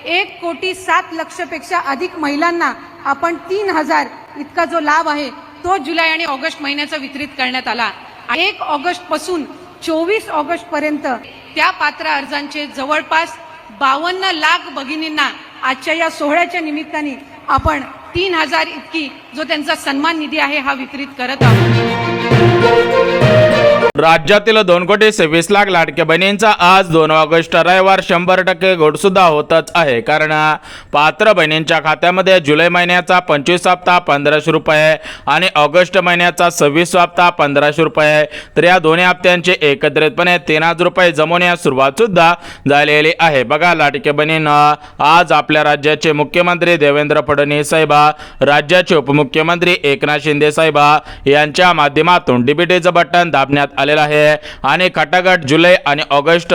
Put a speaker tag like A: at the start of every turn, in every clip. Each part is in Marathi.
A: 1,07,00,000पेक्षा अधिक महिलांना आपण 3,000 इतका जो लाभ आहे तो जुलै आणि ऑगस्ट महिन्याचा वितरित करण्यात आला। 1 ऑगस्ट पासून 24 ऑगस्ट पर्यंत त्या पात्र अर्जांचे जवळपास 52 लाख भगिनींना आजच्या या सोहळ्याच्या निमित्ताने आपण 3,000 इतकी जो त्यांचा सन्मान निधी आहे हा वितरित करत आहोत।
B: राज्यातील 2,26,00,000 लाडक्या बहिणींचा आज 2 ऑगस्ट रविवार 100% घोड सुद्धा होतच आहे। कारण पात्र बहिणींच्या खात्यामध्ये जुलै महिन्याचा 25 हप्ता 1,500 रुपये आणि ऑगस्ट महिन्याचा 26 हप्ता 1,500 रुपये, तर या दोन्ही हप्त्यांचे एकत्रितपणे 3,000 रुपये जमवण्यास सुरुवात सुद्धा झालेली आहे। बघा लाडक्या बहिणींना आज आपल्या राज्याचे मुख्यमंत्री देवेंद्र फडणवीस साहेब, राज्याचे उपमुख्यमंत्री एकनाथ शिंदे साहेब यांच्या माध्यमातून डीबीटीचं बटन दाबण्यात आलेला आहे आणि खटाखट जुलै आणि ऑगस्ट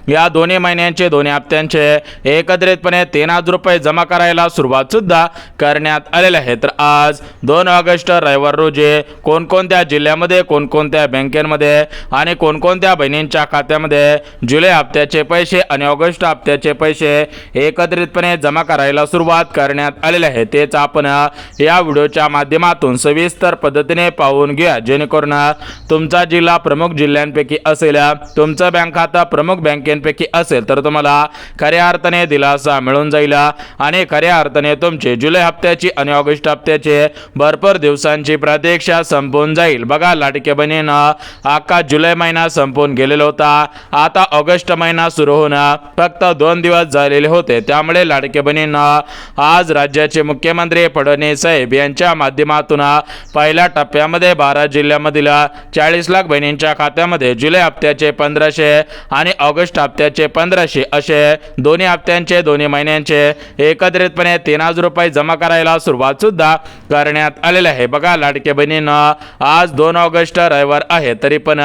B: या दोन्ही महिन्यांचे दोन्ही हप्त्यांचे एकत्रितपणे 3,000 रुपये जमा करायला सुरुवात सुद्धा करण्यात आलेले आहे। तर आज 2 ऑगस्ट रविवार रोजी कोणकोणत्या जिल्ह्यामध्ये, कोणकोणत्या बँकेमध्ये आणि कोणकोणत्या बहिणींच्या खात्यामध्ये जुलै हप्त्याचे पैसे आणि ऑगस्ट हप्त्याचे पैसे एकत्रितपणे जमा करायला सुरुवात करण्यात आलेले आहे तेच आपण या व्हिडिओच्या माध्यमातून सविस्तर पद्धतीने पाहून घ्या, जेणेकरून तुमचा जिल्हा प्रमुख जिल्ह्यांपैकी असेल, तुमचं बँक खातं प्रमुख बँकेंपैकी असेल तर तुम्हाला खऱ्या अर्थाने दिलासा मिळून जाईल आणि खऱ्या अर्थाने तुमचे जुलै हप्त्याची आणि ऑगस्ट हप्त्याचे भरपूर दिवसांची प्रतीक्षा संपून जाईल। बघा लाडक्या बहिणींना अख्खा जुलै महिना संपून गेलेला होता, आता ऑगस्ट महिना सुरू होऊन फक्त 2 दिवस झालेले होते। त्यामुळे लाडक्या बहिणींना आज राज्याचे मुख्यमंत्री फडणवीस साहेब यांच्या माध्यमातून पहिल्या टप्प्यामध्ये 12 जिल्ह्यामधील 40 लाख बहिणींच्या खात्यामध्ये जुलै हप्त्याचे 1,500 आणि ऑगस्ट हप्त्याचे 1,500 असे दोन्ही हप्त्यांचे दोन्ही महिन्यांचे एकत्रितपणे 3,000 रुपये जमा करायला सुरुवात सुद्धा करण्यात आलेले आहे। बघा लाडक्या बहिणींना आज 2 ऑगस्ट रविवार आहे तरी पण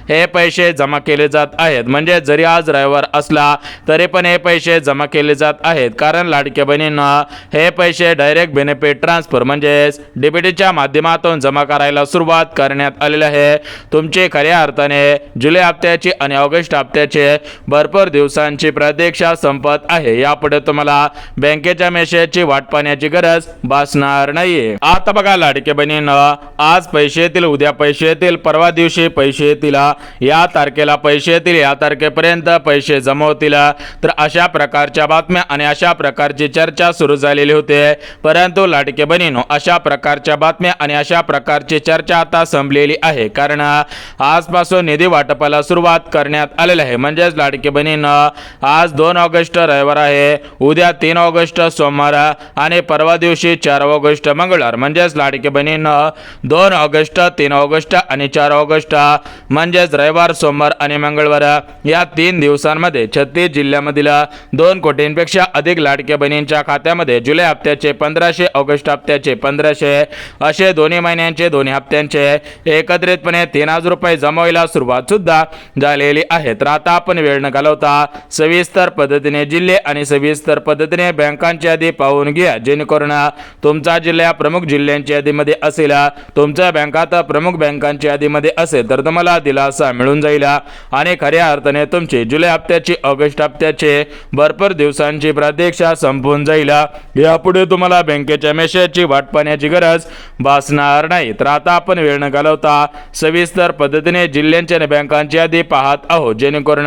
B: हे पैसे जमा केले जात आहेत, म्हणजे जरी आज रविवार असला तरी पण हे पैसे जमा केले जात आहेत। कारण लाडक्या बहिणींना हे पैसे डायरेक्ट बेनिफिट ट्रान्सफर म्हणजे डीबीटीच्या माध्यमातून जमा करायला सुरुवात करण्यात आलेली आहे। तुमचे खऱ्या अर्थाने जुलै हप्त्याची आणि ऑगस्ट हप्त्याचे भरपूर दिवसांची प्रतीक्षा संपत आहे। यापुढे तुम्हाला बँकेच्या मेसेजची वाट पाहण्याची गरज भासणार नाहीये। आता बघा लाडक्या बहिणींना आज पैसे येतील, उद्या पैसे येतील, परवा दिवशी पैसे येतील, या तारखेला पैसे येतील, या तारखेपर्यंत पैसे जमा होतील, तर अशा प्रकारच्या बातम्या आणि अशा प्रकारची चर्चा सुरू झालेली होते। परंतु लाडक्या बहिणींनो अशा प्रकारच्या बातम्या आणि अशा प्रकारची चर्चा आता संपलेली आहे, कारण आजपासून निधी वाटपाला सुरुवात करण्यात आलेली आहे। म्हणजेच लाडकी बहिणींना आज 2 ऑगस्ट रविवार आहे, उद्या 3 ऑगस्ट सोमवार आणि परवा दिवशी 4 ऑगस्ट मंगळवार, म्हणजेच लाडकी बहिणींना 2 ऑगस्ट 3 ऑगस्ट आणि 4 ऑगस्ट म्हणजेच रविवार, सोमवार आणि मंगळवार या 3 दिवसांमध्ये 36 जिल्ह्यामधील 2 कोटींपेक्षा अधिक लाडक्या बहिणींच्या खात्यामध्ये जुलै हप्त्याचे 1,500, ऑगस्ट हप्त्याचे 1,500 असे दोन्ही महिन्यांचे दोन्ही हप्त्यांचे एकत्रितपणे 3,000 रुपये जमवायला सुरुवात सुद्धा झालेली आहे। तर आता आपण वेळ न घालवता सविस्तर पद्धतीने जिल्हे आणि सविस्तर पद्धतीने बँकांची यादी पाहून घ्या, जेणेकरून तुमचा जिल्हा प्रमुख जिल्ह्यांच्या यादीमध्ये असेल, तुमचा बँक खाता प्रमुख बँकांच्या यादीमध्ये असेल तर तुम्हाला दिलासा मिळून जाईल आणि खऱ्या अर्थाने तुमची जुलै हप्त्याची ऑगस्ट हप्त्याचे भरपूर दिवसांची प्रतीक्षा संपून जाईल। यापुढे तुम्हाला बँकेच्या मेसेजची वाट पाहण्याची गरज भासणार नाही। तर आता आपण वेळ न घालवता सविस्तर पद्धतीने जिल्ह्यांची आणि बँकांची यादी पाहत आहोत, जेणेकरून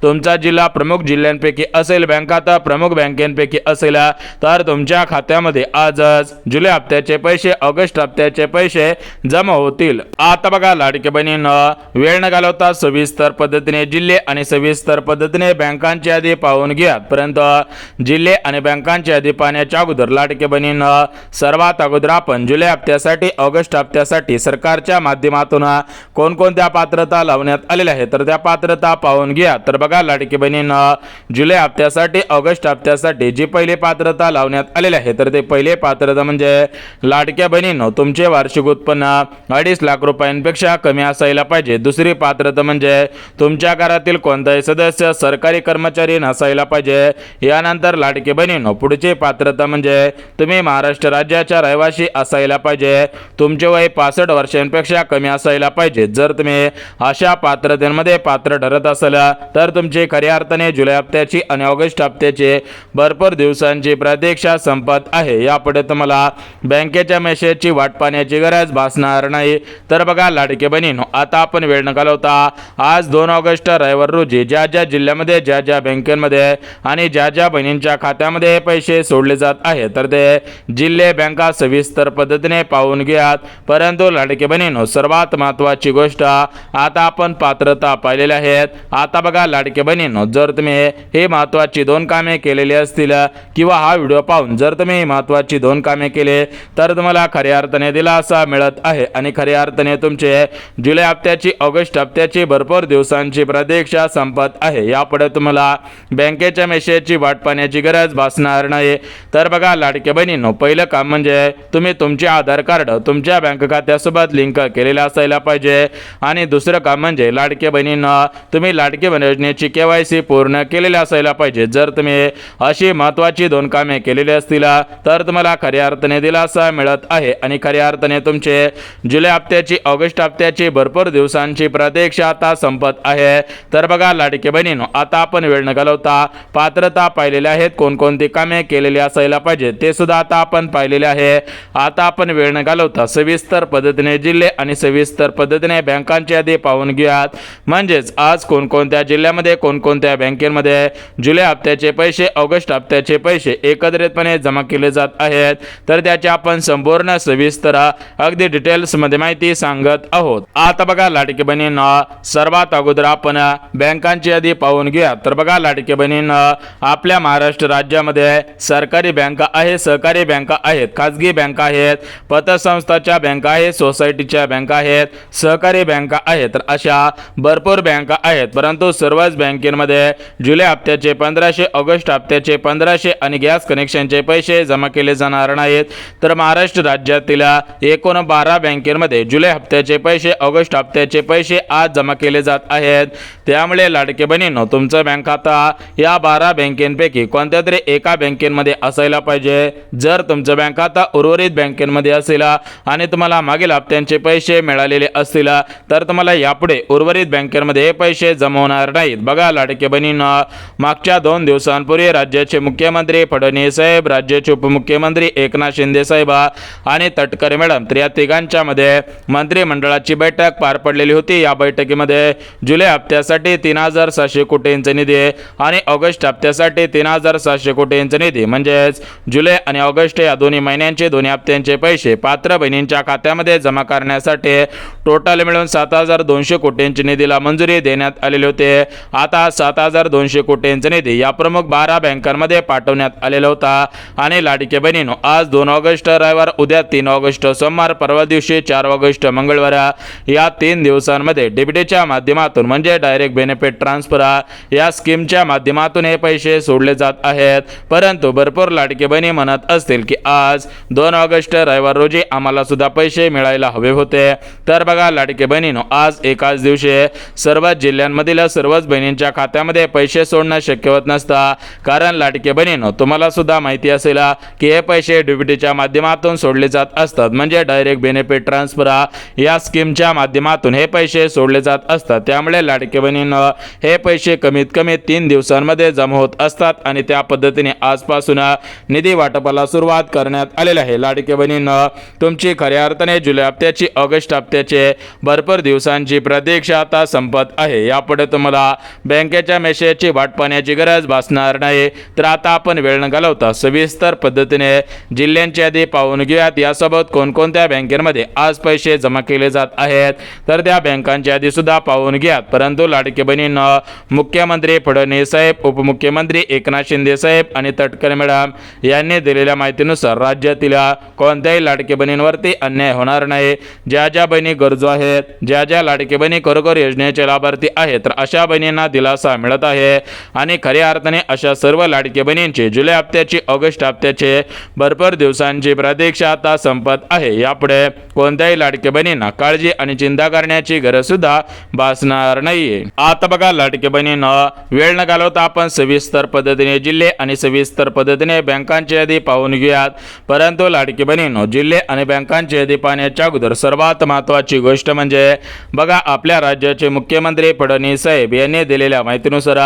B: तुमचा जिल्हा प्रमुख जिल्ह्यांपैकी असेल, बँक खाता प्रमुख बँकेंपैकी असेल तर तुमच्या खात्यामध्ये आजच जुलै हप्त्याचे पैसे, ऑगस्ट हप्त्याचे पैसे जमा होतील। आता बघा लाडक्या बहिणींना वेळ न घालवता सविस्तर पद्धतीने जिल्हे आणि सविस्तर पद्धतीने बँकांची यादी पाहून घ्या। परंतु जिल्हे आणि बँकांची यादी पाहण्याच्या अगोदर लाडक्या बहिणींना सर्वात अगोदर आपण जुलै हप्त्यासाठी, ऑगस्ट हप्त्यासाठी सरकारच्या माध्यमातून कोणकोणत्या पात्रता लावण्यात आलेल्या आहेत तर त्या पात्रता पाहून घ्या। तर बघा लाडकी बहिणींना जुलै हप्त्यासाठी, ऑगस्ट हप्त्यासाठी जी पहिली पात्रता लावण्यात आलेली आहे तर ते पहिले पात्रता म्हणजे लाडक्या बहिणींनो तुमचे वार्षिक उत्पन्न 2.5 लाख रुपयांपेक्षा कमी असायला पाहिजे। दुसरी पात्रता म्हणजे तुमच्या घरातील कोणताही सदस्य सरकारी कर्मचारी नसायला पाहिजे। यानंतर लाडकी बहिणींनो पुढची पात्रता म्हणजे तुम्ही महाराष्ट्र राज्याच्या रहिवासी असायला पाहिजे। तुमचे वय 65 वर्षांपेक्षा कमी असायला पाहिजे। जर तुम्ही तुम्ही अशा पात्रतेमध्ये पात्र ठरत असाल तर तुमची खऱ्या अर्थाने जुलै हप्त्याची आणि ऑगस्ट हप्त्याची भरपूर दिवसांची प्रतीक्षा संपत आहे। यापुढे तुम्हाला बँकेच्या मेसेजची वाट पाहण्याची गरज भासणार नाही। तर बघा लाडके बहिणींनो, आता आपण वेळ न घालवता आज 2 ऑगस्ट रविवार रोजी ज्या ज्या जिल्ह्यामध्ये ज्या ज्या बँकेमध्ये आणि ज्या ज्या बहिणींच्या खात्यामध्ये हे पैसे सोडले जात आहे तर ते जिल्हे बँका सविस्तर पद्धतीने पाहून घ्यात। परंतु लाडके बहिणींनो, सर्वात महत्त्वाची गोष्ट आता आपण पात्रता पाहिलेली आहेत। आता बघा लाडके बहिणींनो, जर तुम्ही हे महत्त्वाची 2 कामे केलेली असतील किंवा हा व्हिडिओ पाहून जर तुम्ही ही महत्त्वाची 2 कामे केले तर तुम्हाला खऱ्या अर्थाने दिलासा मिळत आहे आणि खऱ्या अर्थाने तुमचे जुलै हप्त्याची ऑगस्ट हप्त्याची भरपूर दिवसांची प्रतीक्षा संपत आहे। यापुढे तुम्हाला बँकेच्या मेसेजची वाट पाहण्याची गरज भासणार नाही। तर बघा लाडके बहिणींनो, पहिलं काम म्हणजे तुम्ही तुमचे आधार कार्ड तुमच्या बँक खात्यासोबत लिंक केलेले असायला पाहिजे आणि दुसरं काम म्हणजे लाडके बहिणींना तुम्ही लाडके बहीण योजनेची KYC पूर्ण केलेली असायला पाहिजे। जर तुम्ही अशी महत्त्वाची 2 कामे केलेली असतील तर तुम्हाला खऱ्या अर्थाने दिलासा मिळत आहे आणि खऱ्या अर्थाने तुमचे जुलै हप्त्याची ऑगस्ट हप्त्याची भरपूर दिवसांची प्रतीक्षा आता संपत आहे। तर बघा लाडके बहिणींनो, आता आपण वेळ न घालवता पात्रता पाहिलेली आहेत, कोणकोणती कामे केलेली असायला पाहिजे ते सुद्धा आता आपण पाहिलेले आहे। आता आपण वेळ न घालवता सविस्तर पद्धतीने जिल्हे आणि सविस्तर पद्धतीने बँकांची यादी पाहून घेऊयात। म्हणजेच आज कोणकोणत्या जिल्ह्यामध्ये कोणकोणत्या बँकेमध्ये जुलै हप्त्याचे पैसे ऑगस्ट हप्त्याचे पैसे एकत्रितपणे जमा केले जात आहेत तर त्याची आपण संपूर्ण सविस्तर अगदी डिटेल्स मध्ये माहिती सांगत आहोत। आता बघा लाडके बहिणींनो, सर्वात अगोदर आपण बँकांची यादी पाहून घेऊया। तर बघा लाडके बहिणींनो, आपल्या महाराष्ट्र राज्यामध्ये सरकारी बँका आहेत, सहकारी बँका आहेत, खाजगी बँका आहेत, पतसंस्थाच्या बँका आहेत, सोसायटीच्या बँका आहेत, सहकारी बँका आहेत, तर अशा भरपूर बँका आहेत। परंतु सर्वच बँकेमध्ये जुलै हप्त्याचे 1500 ऑगस्ट हप्त्याचे 1500 आणि गॅस कनेक्शनचे पैसे जमा केले जाणार नाहीत। तर महाराष्ट्र राज्यातील एकूण 12 बँकेमध्ये जुलै हप्त्याचे पैसे ऑगस्ट हप्त्याचे पैसे आज जमा केले जात आहेत। त्यामुळे लाडके बहिणींनो, तुमचं बँक खाता या 12 बँकेपैकी कोणत्या तरी एका बँकेमध्ये असायला पाहिजे। जर तुमचं बँक खाता उर्वरित बँकेमध्ये असेल आणि तुम्हाला मागील हप्त्यांचे पैसे मिळालेले असतील तर तुम्हाला यापुढे उर्वरित बँकेमध्ये हे पैसे जमा होणार नाहीत। बघा लाडके बहिणींनो, मागच्या 2 दिवसांपूर्वी राज्याचे मुख्यमंत्री फडणवीस साहेब, राज्याचे उपमुख्यमंत्री एकनाथ शिंदे साहेब आणि तटकरे मॅडम तर या तिघांच्या मध्ये मंत्रिमंडळाची बैठक पार पडलेली होती। या बैठकीमध्ये जुलै हप्त्यासाठी 3700 कोटींचा निधी आणि ऑगस्ट हप्त्यासाठी 3700 कोटींचा निधी म्हणजेच जुलै आणि ऑगस्ट या दोन्ही महिन्यांचे दोन्ही हप्त्यांचे पैसे पात्र बहिणींच्या खात्यामध्ये जमा करण्यासाठी टोटल मिळून 7200 कोटींच्या निधीला मंजुरी देण्यात आलेली होते। आता 7200 कोटींचा निधी या प्रमुख 12 बँकांमध्ये पाठवण्यात आलेला होता आणि लाडके बहिणींनो, आज 2 ऑगस्ट रविवार, उद्या 3 ऑगस्ट सोमवार, परवा दिवशी 4 ऑगस्ट मंगळवार या 3 दिवसांमध्ये डीबीटीच्या माध्यमातून म्हणजे डायरेक्ट बेनिफिट ट्रान्सफर या स्कीमच्या माध्यमातून हे पैसे सोडले जात आहेत। परंतु भरपूर लाडके बहिणी म्हणत असतील की आज 2 ऑगस्ट रविवार रोजी आम्हाला सुद्धा पैसे मिळायला हवे होते। तर बघा लाडके बहिणींनो, आज एकाच दिवशी सर्वच जिल्ह्यांमधील सर्वच बहिणींच्या खात्यामध्ये पैसे सोडणं शक्य होत नसतं। कारण लाडके बहिणींनो, तुम्हाला सुद्धा माहिती असेल की हे पैसे डीबीटीच्या माध्यमातून सोडले जात असतात म्हणजे डायरेक्ट बेनिफिट ट्रान्सफर या स्कीमच्या माध्यमातून हे पैसे सोडले जात असतात। त्यामुळे लाडके बहिणींनो, हे पैसे कमीत कमी 3 दिवसांमध्ये जमा होत असतात आणि त्या पद्धतीने आजपासून निधी वाटपाला सुरुवात करण्यात आलेली आहे। लाडके बहिणींनो, तुमची खऱ्या अर्थाने जुलै हप्त्याची ऑगस्ट हप्त्याचे भरपूर दिवसांची प्रतीक्षा आता संपत आहे। यापुढे तुम्हाला बँकेच्या मेसेजची वाट पाहण्याची गरज भासणार नाही। तर आता आपण वेळ न घालवता सविस्तर पद्धतीने जिल्ह्यांची यादी पाहून घेऊयात। यासोबत कोणकोणत्या बँकेमध्ये आज पैसे जमा केले जात आहेत तर त्या बँकांची यादी सुद्धा पाहून घ्या। परंतु लाडके बहिणींनो, मुख्यमंत्री फडणवीस साहेब, उपमुख्यमंत्री एकनाथ शिंदे साहेब आणि तटकरे मॅडम यांनी दिलेल्या माहितीनुसार राज्यातील कोणत्याही लाडके बहिणींवरती अन्याय होणार नाही। ज्या ज्या बहिणी गरजू आहेत, ज्या ज्या लाडके बहिणी खरोखर योजनेचे लाभार्थी आहेत तर अशा बहिणींना दिलासा मिळत आहे आणि खऱ्या अर्थाने अशा सर्व लाडके बहिणींची जुलै हप्त्याची ऑगस्ट हप्त्याचे भरपूर दिवसांची प्रतीक्षा आता संपत आहे। यापुढे कोणत्याही लाडके बहिणींना काळजी आणि चिंता करण्याची गरज सुद्धा भासणार नाहीये। आता बघा लाडके बहिणींनो, वेळ न घालवता आपण सविस्तर पद्धतीने जिल्हे आणि सविस्तर पद्धतीने बँकांची यादी पाहून घेऊयात। परंतु लाडके बहिणींनो, जिल्हे आणि बँकांची यादी पाहण्याच्या अगोदर सर्वात महत्त्वाची गोष्ट म्हणजे बघा, आपल्या राज्याचे मुख्यमंत्री फडणवीस साहेब यांनी दिलेल्या माहितीनुसार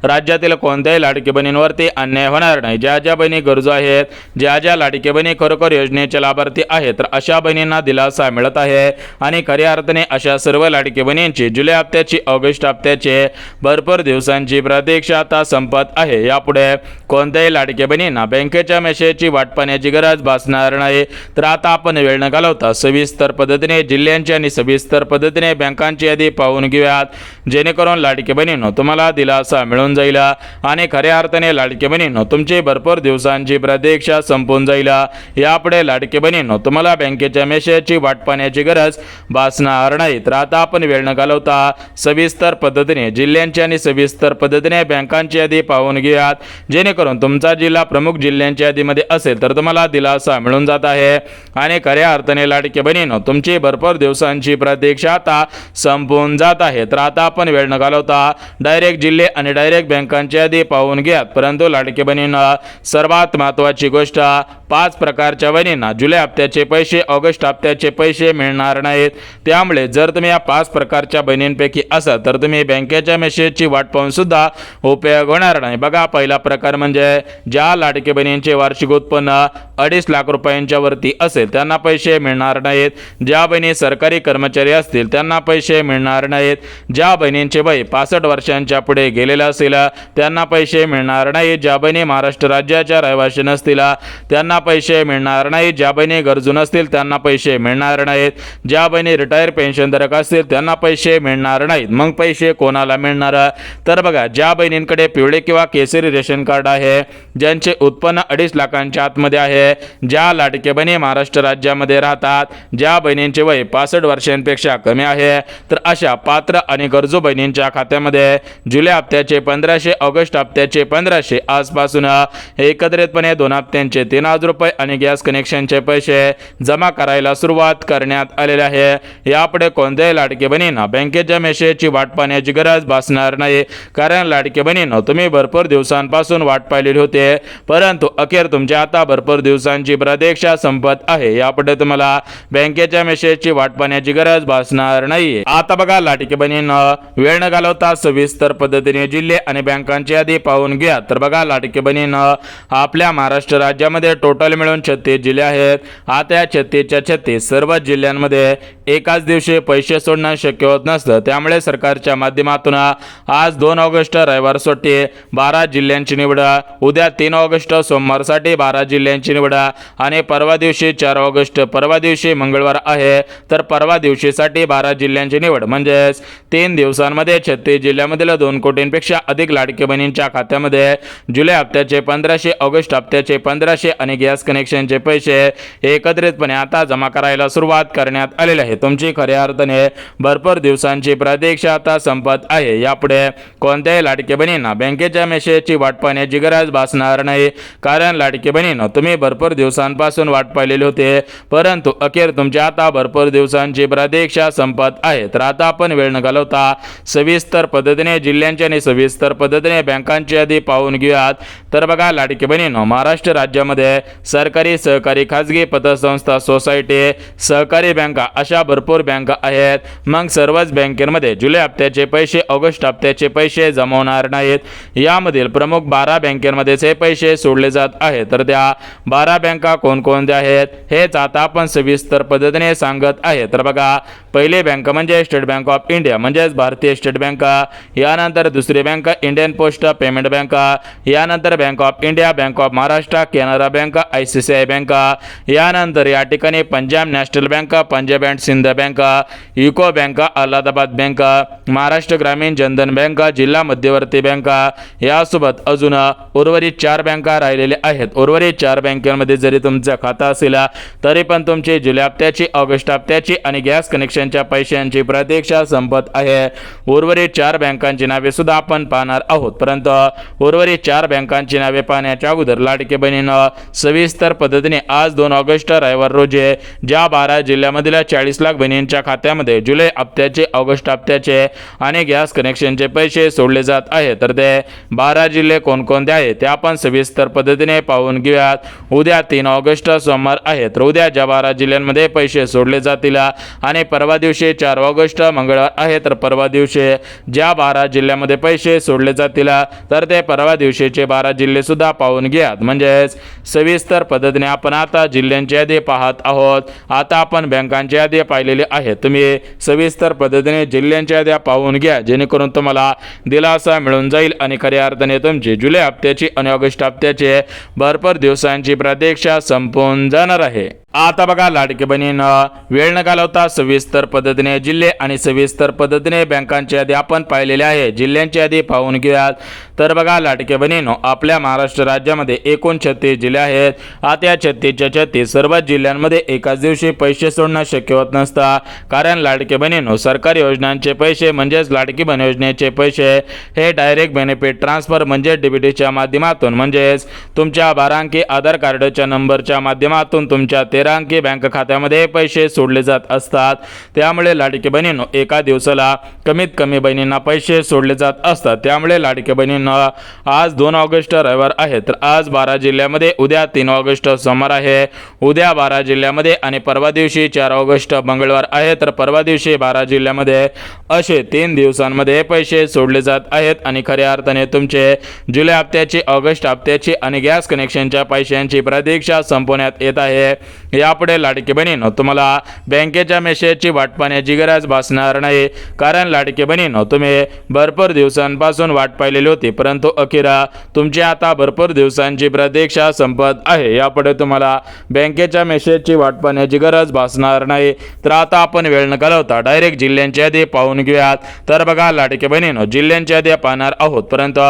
B: राज्यातील कोणत्याही लाडकी बहिणींवरती अन्याय होणार नाही. ज्या ज्या बहिणी गरजू आहेत, ज्या ज्या लाडकी बहिणी खरोखर योजनेचे लाभार्थी आहेत, तर अशा बहिणींना दिलासा मिळत आहे. आणि खऱ्या अर्थाने अशा सर्व लाडकी बहिणींची जुलै हप्त्याची, ऑगस्ट हप्त्याचे भरपूर दिवसांची प्रतीक्षा आता संपत आहे. यापुढे कोणत्याही लाडकी बहिणींना बँकेच्या मेसेजची वाट पाहण्याची गरज भासणार नाही. तर आता आपण वेळ न घालवता सविस्तर पद्धतीने जिल्ह्यांची आणि सविस्तर पद्धतीने बँकांची यादी पाहून घेऊयात, जेणेकरून लाडकी बहिणींनो तुम्हाला दिलासा मिळून जाईल आणि खऱ्या अर्थाने लाडकी बहिणींनो तुमची भरपूर दिवसांची प्रतीक्षा संपून जाईल. यापुढे लाडकी बहिणींनो तुम्हाला बँकेच्या मेसेजची वाट पाहण्याची गरज भासणार नाही. तर आता आपण वेळ न घालवता सविस्तर पद्धतीने जिल्ह्यांची आणि सविस्तर पद्धतीने बँकांची यादी पाहून घेऊयात, जेणेकरून तुमचा जिल्हा प्रमुख जिल्ह्यांच्या यादीमध्ये असेल तर तुम्हाला दिलासा मिळून जात आहे आणि खऱ्या अर्थाने लाडकी बहिणींनो तुमची भरपूर दिवसांची प्रतीक्षा आता संपून जात आहे. तर आता आपण वेळ न घालवता डायरेक्ट जिल्हे आणि डायरेक्ट बँकांची यादी पाहून घ्या. परंतु लाडकी बहिणींना सर्वात महत्त्वाची गोष्ट, 5 प्रकारच्या बहिणींना जुलै हप्त्याचे पैसे, ऑगस्ट हप्त्याचे पैसे मिळणार नाहीत. त्यामुळे जर तुम्ही या 5 प्रकारच्या बहिणींपैकी असाल तर तुम्ही बँकेच्या मेसेजची वाट पाहून सुद्धा उपयोग होणार नाही. बघा, पहिला प्रकार म्हणजे ज्या लाडकी बहिणींचे वार्षिक उत्पन्न 2.5 लाख रुपयांच्या वरती असेल त्यांना पैसे मिळणार नाहीत. ज्या बहिणी सरकारी कर्मचारी असतील त्यांना पैसे मिळणार नाहीत. ज्या बहिणींचे वय 65 वर्षांच्या पुढे गेलेले असेल त्यांना पैसे मिळणार नाहीत. ज्या बहिणी महाराष्ट्र राज्याच्या रहिवासी नसतील त्यांना पैसे मिळणार नाहीत. ज्या बहिणी गरजू नसतील त्यांना पैसे मिळणार नाहीत. ज्या बहिणी रिटायर पेन्शनधारक असतील त्यांना पैसे मिळणार नाहीत. मग पैसे कोणाला मिळणार? तर बघा, ज्या बहिणींकडे पिवळे किंवा केसरी रेशन कार्ड आहे, ज्यांचे उत्पन्न 2.5 लाखांच्या आतमध्ये आहे, ज्या लाडके बहिणी महाराष्ट्र राज्यामध्ये राहतात, ज्या बहिणींचे वय 65 वर्षांपेक्षा कमी आहे, तर अशा पात्र आणि गरजू बहिणींच्या खात्यामध्ये जुलै हप्त्याचे 1500, ऑगस्ट हप्त्याचे 1500 आजपासून एकत्रितपणे 2 हप्त्यांचे 3000 रुपये आणि गॅस कनेक्शनचे पैसे जमा करायला सुरुवात करण्यात आलेली आहे. यापुढे कोणत्याही लाडकी बहिणींना बँकेच्या मेसेजची वाट पाहण्याची गरज भासणार नाही. कारण लाडकी बहिणींनो तुम्ही भरपूर दिवसांपासून वाट पाहिलेली होते, परंतु अखेर तुमच्या आता भरपूर दिवसांची प्रतीक्षा संपत आहे. यापुढे तुम्हाला बँकेच्या मेसेजची वाट पाहण्याची गरज भासणार नाही. आता बघा, लाडकी बहिणींनो वेळ न घालवता सविस्तर पद्धतीने जिल्हे आणि बँकांची यादी पाहून घ्या. तर बघा, लाडकी बहिणींनो आपल्या महाराष्ट्र राज्यामध्ये टोटल मिळून 36 जिल्हे आहेत. आता या 36च्या 36 सर्व जिल्ह्यांमध्ये एकाच दिवशी पैसे सोडणं शक्य होत नसतं. त्यामुळे सरकारच्या माध्यमातून आज 2 ऑगस्ट रविवार सुट्टी 12 जिल्ह्यांची निवड, उद्या 3 ऑगस्ट सोमवारसाठी 12 जिल्ह्यांची निवड आणि परवा दिवशी 4 ऑगस्ट परवा दिवशी मंगळवार आहे, तर परवा दिवशीसाठी 12 जिल्ह्यांची निवड. म्हणजेच 3 दिवसांमध्ये 36 जिल्ह्यामधील 2 कोटींपेक्षा अधिक लाडकी बहिणींच्या खात्यामध्ये जुलै हप्त्याचे 1500, ऑगस्ट हप्त्याचे 1500 आणि गॅस कनेक्शनचे पैसे एकत्रितपणे आता जमा करायला सुरुवात करण्यात आलेली आहे. तुमची खऱ्या अर्थाने भरपूर दिवसांची प्रतीक्षा आता संपत आहे. यापुढे कोणत्याही लाडकी बहिणींना बँकेच्या मेसेजची वाट पाहण्याची गरज भासणार नाही. कारण लाडकी बहिणींनो तुम्ही भरपूर दिवसांपासून वाट पाहिलेली होते, परंतु अखेर तुमच्या आता भरपूर दिवसांची प्रतीक्षा संपत आहे. तर आता आपण वेळ न घालवता सविस्तर पद्धतीने जिल्ह्यांची आणि सविस्तर पद्धतीने बँकांची यादी पाहून घेऊयात. तर बघा, लाडकी बहिणींनो महाराष्ट्र राज्यामध्ये सरकारी, सहकारी, खाजगी पतसंस्था, सोसायटी, सहकारी बँका अशा भरपूर बँका आहेत. मग सर्वच बँकेमध्ये जुलै हप्त्याचे पैसे, ऑगस्ट हप्त्याचे पैसे जमा होणार नाहीत. यामधील प्रमुख 12 बँकेमध्येच हे पैसे सोडले जात आहेत. तर त्या 12 बँका कोणकोणत्या आहेत हेच आता आपण सविस्तर पद्धतीने सांगत आहे. तर बघा, पहिली बँक म्हणजे स्टेट बँक ऑफ इंडिया म्हणजेच भारतीय स्टेट बँक, यानंतर दुसरी bank Indian post payment bank, यानंतर bank of India, bank of Maharashtra, Canara bank, ICICI bank, यानंतर या ठिकाणी Punjab national bank, Punjab and Sind bank, UCO bank, Allahabad bank, Maharashtra Gramin Jandhan bank, जिल्हा मध्यवर्ती बँक, यासोबत अजून उर्वरित 4 बँका राहिलेल्या आहेत. उर्वरित 4 बँकांमध्ये जरी तुमचं खातं असेल तरी पण तुमची जुलै हप्त्याची, ऑगस्ट हप्त्याची आणि गॅस कनेक्शनच्या पैशांची प्रतीक्षा संपत आहे. उर्वरित 4 बँकांची नावे सुद्धा आपण पाहणार आहोत, परंतु उर्वरित 4 बँकांची नावे पाहण्याच्या अगोदर लाडकी बहिणींनो सविस्तर पद्धतीने आज 2 ऑगस्ट रविवार रोजी ज्या 12 जिल्ह्यामधील 40 लाख बहिणींच्या खात्यामध्ये जुलै हप्त्याचे, ऑगस्ट हप्त्याचे आणि गॅस कनेक्शनचे पैसे सोडले जात आहे. तर ते 12 जिल्हे कोणकोणते आहेत ते आपण सविस्तर पद्धतीने पाहून घेऊयात. उद्या 3 ऑगस्ट सोमवार आहे. तर उद्या ज्या 12 जिल्ह्यांमध्ये पैसे सोडले जातील आणि परवा दिवशी 4 ऑगस्ट मंगळवार आहे. तर परवा दिवशी ज्या 12 जिल्ह्यामध्ये पैसे सोडले जातील तर ते परवा दिवशीचे 12 जिल्हे सुद्धा पाहून घ्यात. म्हणजेच सविस्तर पद्धतीने आपण आता जिल्ह्यांची यादी पाहत आहोत. आता आपण बँकांची यादी पाहिलेली आहे. तुम्ही सविस्तर पद्धतीने जिल्ह्यांच्या याद्या पाहून घ्या जेणेकरून तुम्हाला दिलासा मिळून जाईल आणि खऱ्या अर्थाने तुमची जुलै हप्त्याची आणि ऑगस्ट हप्त्याची भरपूर दिवसांची प्रतीक्षा संपून जाणार आहे. आता बघा लाडकी बहिणींनो, वेळ न घालवता सविस्तर पद्धतीने जिल्हे आणि सविस्तर पद्धतीने बँकांची यादी आपण पाहिलेली आहे. जिल्ह्यांची यादी पाहून घेऊयात. तर बघा लाडकी बहिणींनो, आपल्या महाराष्ट्र राज्यामध्ये एकूण 36 जिल्हे आहेत. आता या 36च्या सर्वच जिल्ह्यांमध्ये एकाच दिवशी पैसे सोडणं शक्य होत नसतं. कारण लाडकी बहिणींनो, सरकारी योजनांचे पैसे म्हणजेच लाडकी बहीण योजनेचे पैसे हे डायरेक्ट बेनिफिट ट्रान्सफर म्हणजे डीबीटीच्या माध्यमातून म्हणजेच तुमच्या 12 अंकी आधार कार्डच्या नंबरच्या माध्यमातून तुमच्या 13 अंकी बँक खात्यामध्ये पैसे सोडले जात असतात. त्यामुळे लाडकी बहिणींनो, एका दिवसाला कमीत कमी बहिणींना पैसे सोडले जात असतात. त्यामुळे लाडकी बहिणींनो, आज 2 ऑगस्ट रविवार आहे. तर आज 12 जिल्ह्यामध्ये, उद्या 3 ऑगस्ट सोमवार आहे. उद्या 12 जिल्ह्यामध्ये आणि परवा दिवशी 4 ऑगस्ट मंगळवार आहे. तर परवा दिवशी 12 जिल्ह्यामध्ये असे 3 दिवसांमध्ये पैसे सोडले जात आहेत आणि खऱ्या अर्थाने तुमचे जुलै हप्त्याची, ऑगस्ट हप्त्याची आणि गॅस कनेक्शनच्या पैशांची प्रतीक्षा संपवण्यात येत आहे. यापुढे लाडकी बहिणींनो, तुम्हाला बँकेच्या मेसेजची वाट पाहण्याची गरज भासणार नाही. कारण लाडकी बहिणींनो, तुम्ही भरपूर दिवसांपासून वाट पाहिलेली होती, परंतु अखेर तुमची आता भरपूर दिवसांची प्रतीक्षा संपत आहे. यापुढे तुम्हाला बँकेच्या मेसेजची वाट पाहण्याची गरज भासणार नाही. तर आता आपण वेळ न घालवता डायरेक्ट जिल्ह्यांची यादी पाहून घेऊयात. तर बघा लाडकी बहिणींनो, जिल्ह्यांची यादी पाहणार आहोत, परंतु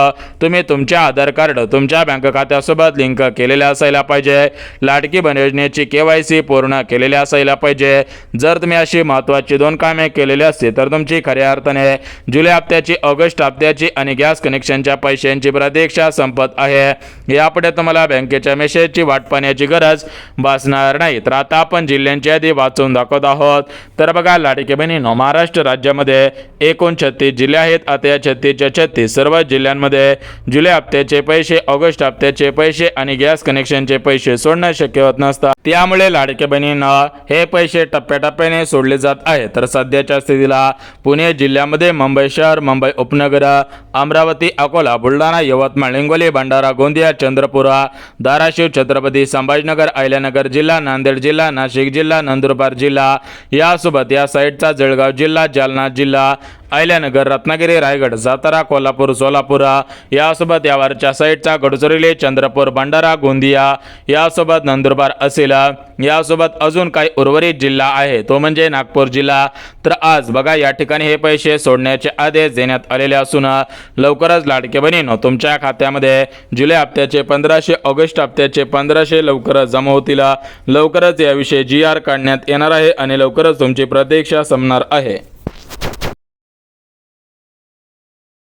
B: तुम्ही तुमच्या आधार कार्ड तुमच्या बँक खात्यासोबत लिंक केलेले असायला पाहिजे. लाडकी बहीण योजनेची KYC पूर्ण केलेले असायला पाहिजे. जर तुम्ही अशी महत्त्वाची 2 कामे केलेली असतील तर तुमची खऱ्या अर्थाने जुलै हप्त्याची, ऑगस्ट हप्त्याची आणि गॅस कनेक्शनच्या पैशांची प्रतीक्षा संपत आहे. यापुढे तुम्हाला बँकेच्या मेसेजची वाट पाहण्याची गरज भासणार नाही. तर आता आपण जिल्ह्यांची यादी वाचून दाखवत आहोत. तर बघा लाडकी बहिणींनो, महाराष्ट्र राज्यामध्ये एकूण 36 जिल्हे आहेत. आता या 36च्या 36 सर्व जिल्ह्यांमध्ये जुलै हप्त्याचे पैसे, ऑगस्ट हप्त्याचे पैसे आणि गॅस कनेक्शनचे पैसे सोडणं शक्य होत नसतं. त्यामुळे लाडकी बहिणींना हे पैसे टप्प्याटप्प्याने सोडले जात आहेत. तर सध्याच्या स्थितीला पुणे जिल्ह्यामध्ये मुंबई शहर, मुंबई उपनगर, अमरावती, अकोला, बुलढाणा, यवतमाळ, हिंगोली, भंडारा, गोंदिया, चंद्रपूर, धाराशिव, छत्रपती संभाजीनगर, अहिल्यानगर जिल्हा, नांदेड जिल्हा, नाशिक जिल्हा, नंदुरबार जिल्हा, यासोबत या साईडचा जळगाव जिल्हा, जालना जिल्हा, अहिल्यानगर, रत्नागिरी, रायगड, सातारा, कोल्हापूर, सोलापूर, यासोबत यावरच्या साईडचा गडचिरोली, चंद्रपूर, भंडारा, गोंदिया, यासोबत नंदुरबार असेल. यासोबत अजून काही उर्वरित जिल्हा आहे तो म्हणजे नागपूर जिल्हा. तर आज बघा या ठिकाणी हे पैसे सोडण्याचे आदेश देण्यात आलेले असून लवकरच लाडकी बहिणींनो, तुमच्या खात्यामध्ये जुलै हप्त्याचे 1500, ऑगस्ट हप्त्याचे 1500 लवकरच जमा होतील. लवकरच याविषयी GR काढण्यात येणार आहे आणि लवकरच तुमची प्रतीक्षा संपणार आहे.